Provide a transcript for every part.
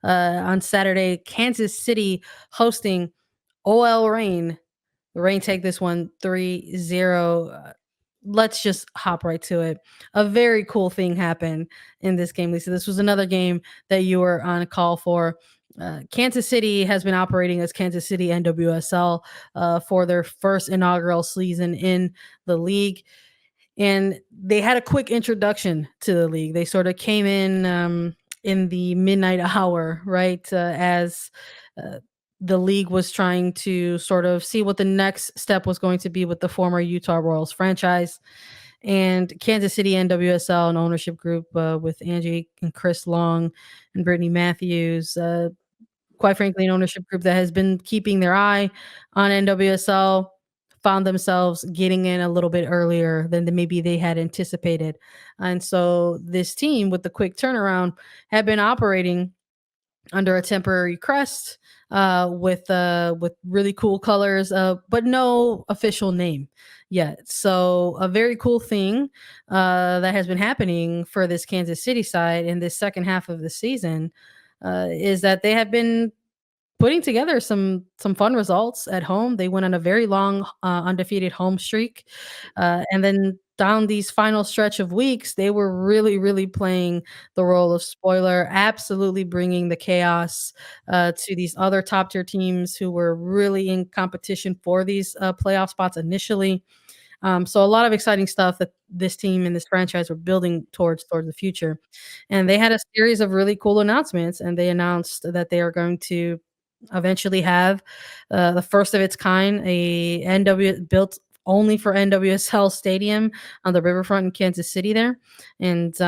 on Saturday. Kansas City hosting OL Reign. The Reign take this one 3-0. Let's just hop right to it. A very cool thing happened in this game, Lisa. This was another game that you were on call for. Kansas City has been operating as Kansas City NWSL for their first inaugural season in the league. And they had a quick introduction to the league. They sort of came in the midnight hour, right? As uh, the league was trying to sort of see what the next step was going to be with the former Utah Royals franchise. And Kansas City NWSL, an ownership group with Angie and Chris Long and Brittany Matthews, quite frankly, an ownership group that has been keeping their eye on NWSL, found themselves getting in a little bit earlier than maybe they had anticipated. And so this team, with the quick turnaround, had been operating under a temporary crest with really cool colors, but no official name yet. So a very cool thing that has been happening for this Kansas City side in this second half of the season is that they have been putting together some fun results at home. They went on a very long undefeated home streak, and then down these final stretch of weeks, they were really playing the role of spoiler, absolutely bringing the chaos to these other top tier teams who were really in competition for these playoff spots initially. So a lot of exciting stuff that this team and this franchise were building towards the future. And they had a series of really cool announcements, and they announced that they are going to eventually have the first of its kind, a NW built only for NWSL stadium on the riverfront in Kansas City there. And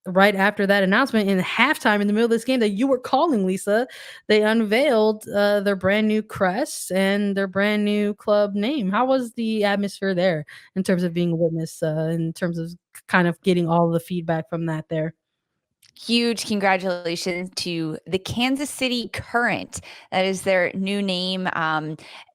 right after that announcement, in halftime, in the middle of this game that you were calling, Lisa, they unveiled their brand new crest and their brand new club name. How was the atmosphere there in terms of being a witness, in terms of kind of getting all the feedback from that there? Huge congratulations to the Kansas City Current. That is their new name.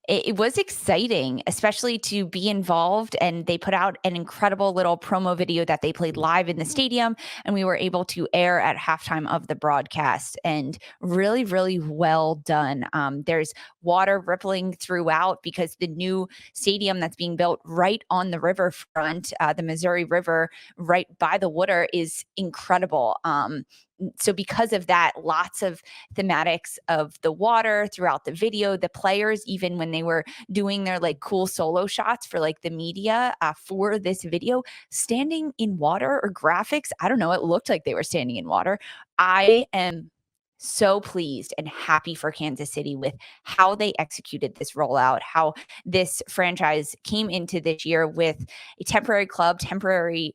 It was exciting, especially to be involved. And they put out an incredible little promo video that they played live in the stadium, and we were able to air at halftime of the broadcast. And really well done. There's water rippling throughout because the new stadium that's being built right on the riverfront, the Missouri River, right by the water, is incredible. So because of that, lots of thematics of the water throughout the video. The players, even when they were doing their like cool solo shots for like the media for this video, standing in water or graphics, I don't know, it looked like they were standing in water. I am so pleased and happy for Kansas City with how they executed this rollout, how this franchise came into this year with a temporary club, temporary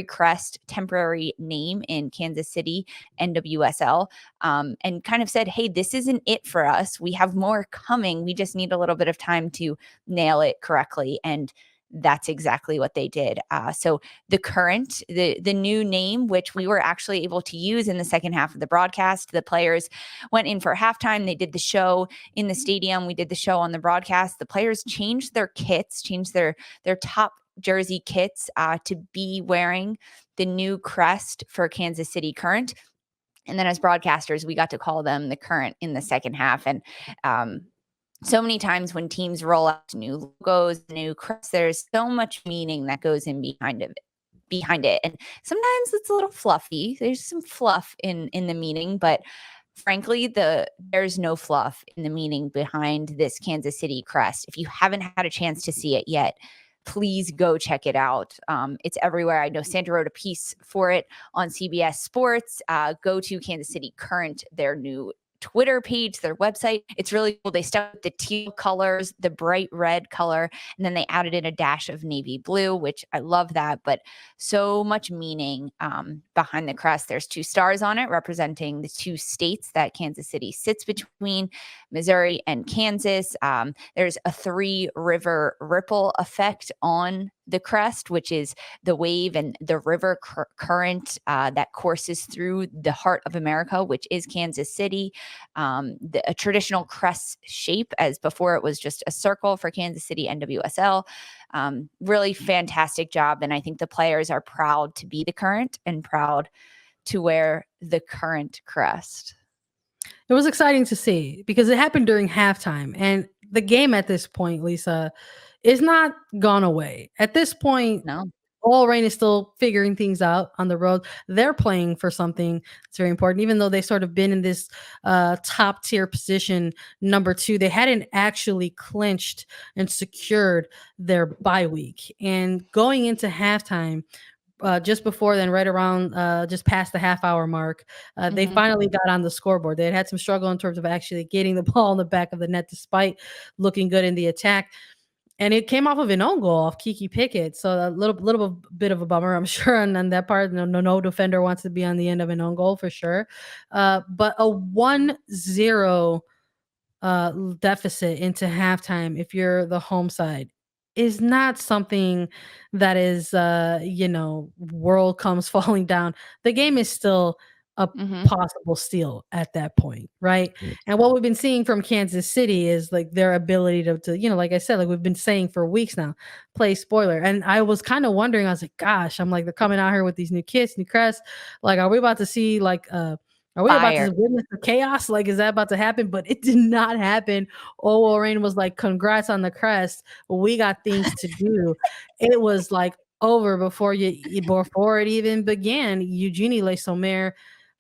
crest, temporary name in Kansas City, NWSL, and kind of said, hey, this isn't it for us. We have more coming. We just need a little bit of time to nail it correctly. And that's exactly what they did. So the Current, the new name, which we were actually able to use in the second half of the broadcast, the players went in for halftime. They did the show in the stadium. We did the show on the broadcast. The players changed their kits, changed their top jersey kits to be wearing the new crest for Kansas City Current. And then as broadcasters, we got to call them the Current in the second half. And so many times when teams roll out new logos, new crests, there's so much meaning that goes in behind it. And sometimes it's a little fluffy. There's some fluff in the meaning, but frankly, there's no fluff in the meaning behind this Kansas City crest. If you haven't had a chance to see it yet, please go check it out. It's everywhere. I know Sandra wrote a piece for it on CBS Sports. Go to Kansas City Current, their new Twitter page, their website. It's really cool. They stuck with the teal colors, the bright red color, and then they added in a dash of navy blue, which I love that, but so much meaning behind the crest. There's 2 stars on it representing the 2 states that Kansas City sits between, Missouri and Kansas. There's a 3-river ripple effect on the crest, which is the wave and the river current that courses through the heart of America, which is Kansas City. A traditional crest shape, as before it was just a circle for Kansas City NWSL. Really fantastic job. And I think the players are proud to be the Current and proud to wear the Current crest. It was exciting to see because it happened during halftime, and the game at this point, Lisa, is not gone away. At this point, No. all Rain is still figuring things out on the road. They're playing for something that's very important, even though they sort of been in this top tier position, number two. They hadn't actually clinched and secured their bye week. And going into halftime, just before then, right around just past the half hour mark, they Mhm. finally got on the scoreboard. They had some struggle in terms of actually getting the ball in the back of the net, despite looking good in the attack. And it came off of an own goal off Kiki Pickett. So a little bit of a bummer, I'm sure, on that part. No defender wants to be on the end of an own goal for sure. But a 1-0 deficit into halftime, if you're the home side, is not something that is, world comes falling down. The game is still a Mhm. possible steal at that point, right? And what we've been seeing from Kansas City is like their ability to like I said, like we've been saying for weeks now, play spoiler. And I was kind of wondering, I was like, gosh, I'm like, they're coming out here with these new kits, new crests. Like, are we about to see like are we about Fire. to witness the chaos? Like, is that about to happen? But it did not happen. Oh, Rain was like, congrats on the crest. We got things to do. It was like over before it even began. Eugenie Le Sommer,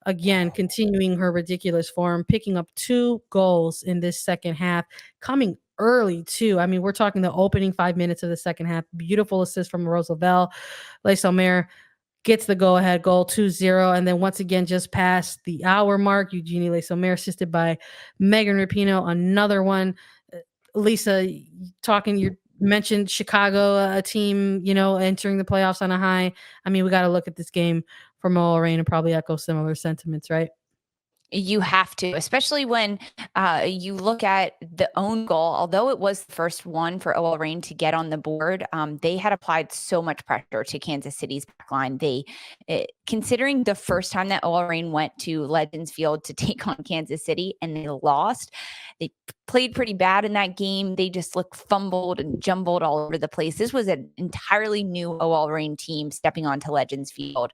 again, continuing her ridiculous form, picking up 2 goals in this second half, coming early too. I mean, we're talking the opening 5 minutes of the second half. Beautiful assist from Rosabelle. Le Sommer gets the go-ahead goal 2-0. And then once again, just past the hour mark, Eugenie Le Sommer assisted by Megan Rapinoe, another one. Uh, Lisa, you mentioned Chicago, a team, entering the playoffs on a high. I mean, we got to look at this game from all rain and probably echo similar sentiments, right? You have to, especially when you look at the own goal. Although it was the first one for OL Reign to get on the board, they had applied so much pressure to Kansas City's backline. Considering the first time that OL Reign went to Legends Field to take on Kansas City and they lost, they played pretty bad in that game. They just looked fumbled and jumbled all over the place. This was an entirely new OL Reign team stepping onto Legends Field,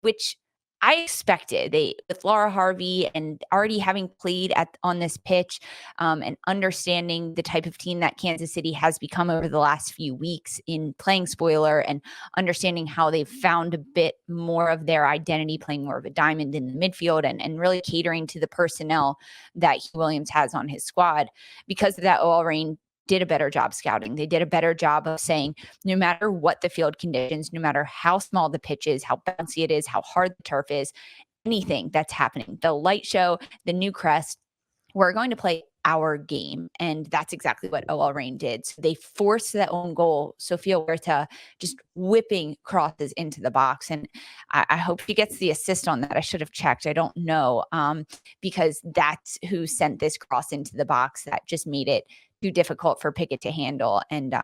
which I expected. They with Laura Harvey and already having played on this pitch, and understanding the type of team that Kansas City has become over the last few weeks in playing spoiler, and understanding how they've found a bit more of their identity, playing more of a diamond in the midfield, and really catering to the personnel that Hugh Williams has on his squad. Because of that, OL Reign did a better job scouting. They did a better job of saying, no matter what the field conditions, no matter how small the pitch is, how bouncy it is, how hard the turf is, anything that's happening, the light show, the new crest, we're going to play our game. And that's exactly what OL Reign did. So they forced that own goal, Sofia Huerta just whipping crosses into the box. And I hope she gets the assist on that. I should have checked. I don't know, because that's who sent this cross into the box that just made it too difficult for Pickett to handle. And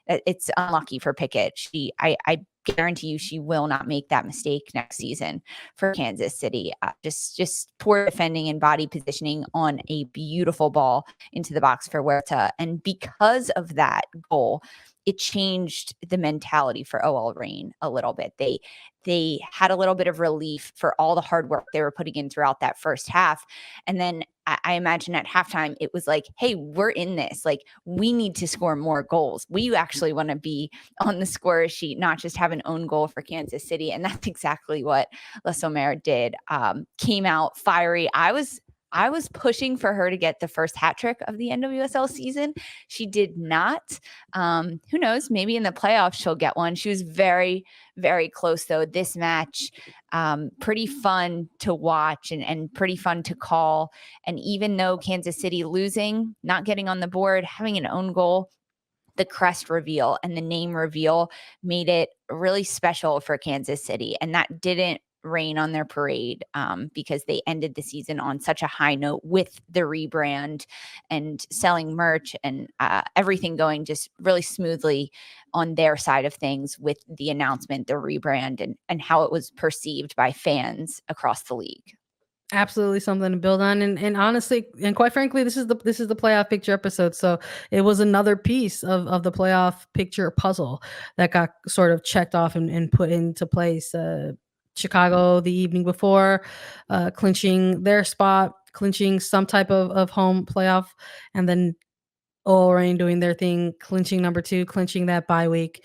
it's unlucky for Pickett. I guarantee you she will not make that mistake next season for Kansas City. Just poor defending and body positioning on a beautiful ball into the box for Huerta. And because of that goal, it changed the mentality for OL Reign a little bit. They had a little bit of relief for all the hard work they were putting in throughout that first half. And then I imagine at halftime, it was like, hey, we're in this. Like, we need to score more goals. We actually want to be on the score sheet, not just have an own goal for Kansas City. And that's exactly what Le Sommer did. Came out fiery. I was pushing for her to get the first hat trick of the NWSL season. She did not. Who knows? Maybe in the playoffs she'll get one. She was very, very close, though. This match, pretty fun to watch and pretty fun to call. And even though Kansas City losing, not getting on the board, having an own goal, the crest reveal and the name reveal made it really special for Kansas City. And that didn't rain on their parade, because they ended the season on such a high note with the rebrand and selling merch and everything going just really smoothly on their side of things with the announcement, the rebrand, and how it was perceived by fans across the league. Absolutely something to build on, and honestly, and quite frankly, this is the playoff picture episode, so it was another piece of the playoff picture puzzle that got sort of checked off and put into place. Chicago the evening before, clinching their spot, clinching some type of home playoff, and then OL Reign doing their thing, clinching number 2, clinching that bye week.